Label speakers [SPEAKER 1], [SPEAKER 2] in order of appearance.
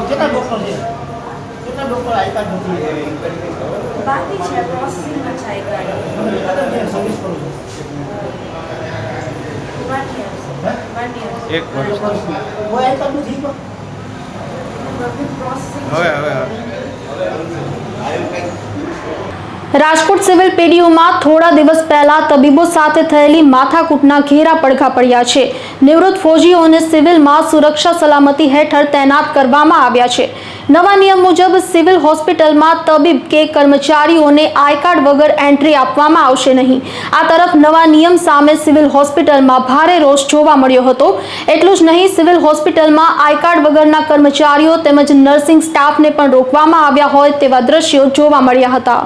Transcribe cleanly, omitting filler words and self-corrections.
[SPEAKER 1] કેટલા ડોક્ટર છે? કેટલા ડોક્ટર આઈકાર્ડ નથી?
[SPEAKER 2] બાકી છે, પ્રોસેસિંગમાં છે આઈકાર્ડ.
[SPEAKER 1] સર્વિસ કરું છું.
[SPEAKER 2] 1 year. 1 year.
[SPEAKER 3] એક વર્ષ
[SPEAKER 1] કોઈ આઈકાર્ડ નથી પણ
[SPEAKER 2] પ્રોસેસિંગ.
[SPEAKER 3] હવે
[SPEAKER 4] રાજકોટ સિવિલ પીડીયુમાં થોડા દિવસ પહેલા તબીબો સાથે થયેલી માથાકૂટના ઘેરા પડઘા પડ્યા છે. નિવૃત્ત ફૌજીઓને સિવિલમાં સુરક્ષા સલામતી હેઠળ તૈનાત કરવામાં આવ્યા છે. નવા નિયમ મુજબ સિવિલ હોસ્પિટલમાં તબીબ કે કર્મચારીઓને આઈ કાર્ડ વગર એન્ટ્રી આપવામાં આવશે નહીં. આ તરફ નવા નિયમ સામે સિવિલ હોસ્પિટલમાં ભારે રોષ જોવા મળ્યો હતો. એટલું જ નહીં, સિવિલ હોસ્પિટલમાં આઈ કાર્ડ વગરના કર્મચારીઓ તેમજ નર્સિંગ સ્ટાફને પણ રોકવામાં આવ્યા હોય તેવા દ્રશ્યો જોવા મળ્યા હતા.